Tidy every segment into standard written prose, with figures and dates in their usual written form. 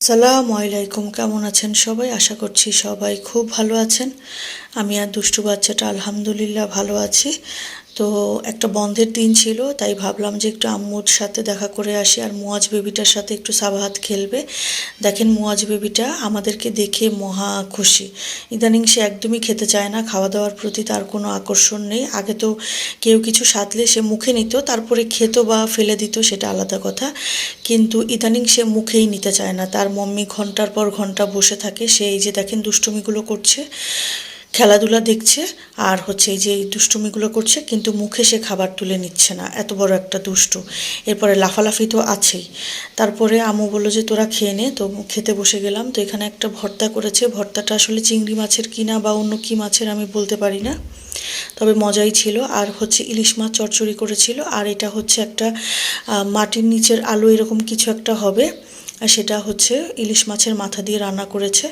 সালামু আলাইকুম, কেমন আছেন সবাই? আশা করছি সবাই খুব ভালো আছেন। আমি আর দুষ্টু বাচ্চাটা আলহামদুলিল্লাহ ভালো আছি। তো একটা বন্ধের দিন ছিল, তাই ভাবলাম যে একটু আম্মুর সাথে দেখা করে আসি, আর মুয়াজ বেবিটার সাথে একটু সাবাহাত খেলবে। দেখেন মুয়াজ বেবিটা আমাদেরকে দেখে মহা খুশি। ইদানিং সে একদমই খেতে চায় না, খাওয়া দাওয়ার প্রতি তার কোনো আকর্ষণ নেই। আগে তো কেউ কিছু সাধলে সে মুখে নিত, তারপরে খেত বা ফেলে দিত, সেটা আলাদা কথা। কিন্তু ইদানিং সে মুখেই নিতে চায় না, তার মম্মি ঘন্টার পর ঘন্টা বসে থাকে। সে এই যে দেখেন দুষ্টুমিগুলো করছে, খেলাধুলা দেখছে, আর হচ্ছে এই যে এই দুষ্টুমিগুলো করছে, কিন্তু মুখে সে খাবার তুলে নিচ্ছে না। এত বড় একটা দুষ্টু। এরপরে লাফালাফি তো আছেই। তারপরে আম্মু বললো যে তোরা খেয়ে নে, তো খেতে বসে গেলাম। তো এখানে একটা ভর্তা করেছে, ভর্তাটা আসলে চিংড়ি মাছের কিনা বা অন্য কী মাছের আমি বলতে পারি না, তবে মজাই ছিল। আর হচ্ছে ইলিশ মাছ চচ্চড়ি করেছিল, আর এটা হচ্ছে একটা মাটির নিচের আলু এরকম কিছু একটা হবে, আর সেটা হচ্ছে ইলিশ মাছের মাথা দিয়ে রান্না করেছে।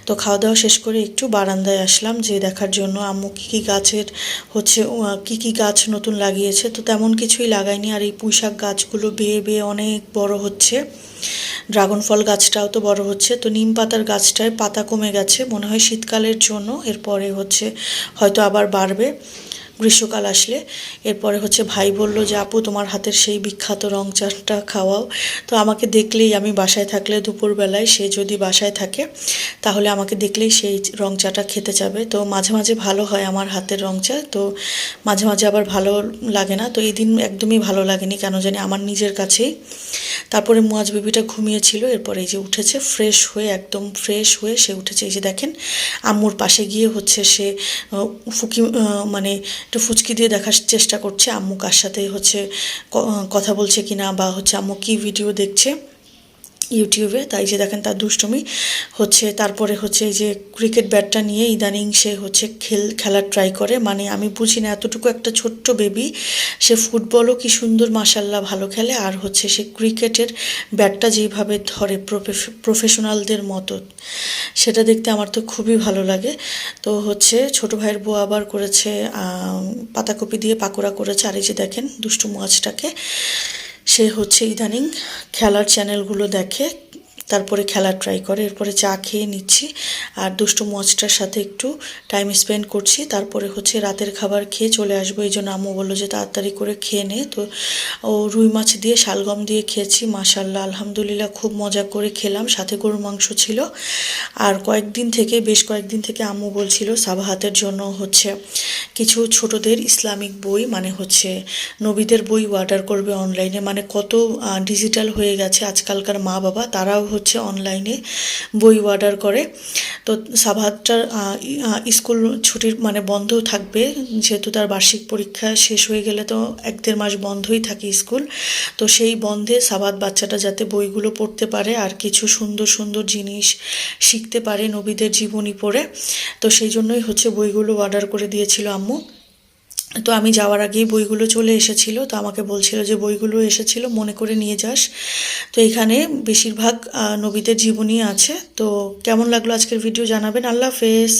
তো খাওয়া দাওয়া শেষ করে একটু বারান্দায় আসলাম যে দেখার জন্য আম্মু কী কী গাছের হচ্ছে কী কী গাছ নতুন লাগিয়েছে। তো তেমন কিছুই লাগায়নি, আর এই পুঁইশাক গাছগুলো বেয়ে বেয়ে অনেক বড় হচ্ছে। ড্রাগন ফল গাছটাও তো বড় হচ্ছে। তো নিম পাতার গাছটায় পাতা কমে গেছে, মনে হয় শীতকালের জন্য। এরপরে হচ্ছে হয়তো আবার বাড়বে গ্রীষ্মকাল আসলে। এরপরে হচ্ছে ভাই বলল যে আপু তোমার হাতের সেই বিখ্যাত রং চাটা খাওয়াও। তো আমাকে দেখলেই, আমি বাসায় থাকলে দুপুরবেলায়, সে যদি বাসায় থাকে তাহলে আমাকে দেখলেই সেই রং চাটা খেতে যাবে। তো মাঝে মাঝে ভালো হয় আমার হাতের রং চা, তো মাঝে মাঝে আবার ভালো লাগে না। তো এই দিন একদমই ভালো লাগেনি কেন জানি আমার নিজের কাছেই। তারপরে মুয়াজ বেবিটা ঘুমিয়েছিল, এরপরে এই যে উঠেছে ফ্রেশ হয়ে, একদম ফ্রেশ হয়ে সে উঠেছে। এই যে দেখেন আম্মুর পাশে গিয়ে হচ্ছে সে ফুকি মানে একটু ফুচকি দিয়ে দেখার চেষ্টা করছে আম্মু কার সাথে হচ্ছে কথা বলছে কিনা, বা হচ্ছে আম্মু কী ভিডিও দেখছে ইউটিউবে। তাই যে দেখেন তার দুষ্টুমি হচ্ছে। তারপরে হচ্ছে এই যে ক্রিকেট ব্যাটটা নিয়ে ইদানিং সে হচ্ছে খেলার ট্রাই করে। মানে আমি বুঝি না, এতটুকু একটা ছোট্ট বেবি, সে ফুটবলও কি সুন্দর মাশাল্লাহ ভালো খেলে, আর হচ্ছে সে ক্রিকেটের ব্যাটটা যেইভাবে ধরে প্রফেশনালদের মতো, সেটা দেখতে আমার তো খুবই ভালো লাগে। তো হচ্ছে ছোটো ভাইয়ের বউ আবার করেছে পাতাকপি দিয়ে পাকোড়া করেছে। আর এই যে দেখেন দুষ্টু মাছটাকে, সে হচ্ছে ইদানিং খেলার চ্যানেলগুলো দেখে, তারপরে খেলা ট্রাই করে। এরপরে চা খেয়ে নিচ্ছি, আর দুষ্টু মজটার সাথে একটু টাইম স্পেন্ড করছি। তারপরে হচ্ছে রাতের খাবার খেয়ে চলে আসবো। এই জন্য আম্মু বললো যে তাড়াতাড়ি করে খেয়ে নে। তো ও রুই মাছ দিয়ে শালগম দিয়ে খেয়েছি, মাশাল্লাহ আলহামদুলিল্লাহ খুব মজা করে খেলাম। সাথে গরুর মাংস ছিল। আর বেশ কয়েকদিন থেকে আম্মু বলছিল সাবাহাতের জন্য হচ্ছে কিছু ছোটদের ইসলামিক বই, মানে হচ্ছে নবীদের বই অর্ডার করবে অনলাইনে। মানে কত ডিজিটাল হয়ে গেছে আজকালকার মা বাবা, তারাও হচ্ছে অনলাইনে বই অর্ডার করে। তো সাবাহাতটার স্কুল ছুটির মানে বন্ধও থাকবে, যেহেতু তার বার্ষিক পরীক্ষা শেষ হয়ে গেলে তো 1-1.5 মাস বন্ধই থাকে স্কুল। তো সেই বন্ধে সাবাহাত বাচ্চাটা যাতে বইগুলো পড়তে পারে আর কিছু সুন্দর সুন্দর জিনিস শিখতে পারে নবীদের জীবনী পড়ে, তো সেই জন্যই হচ্ছে বইগুলো অর্ডার করে দিয়েছিল আম্মু। তো আমি যাওয়ার আগেই বইগুলো চলে এসেছিলো, তো আমাকে বলছিল যে বইগুলো এসেছিলো মনে করে নিয়ে যাস। তো এখানে বেশিরভাগ নবীদের জীবনী আছে। তো কেমন লাগলো আজকের ভিডিও জানাবেন। আল্লাহ হাফেজ।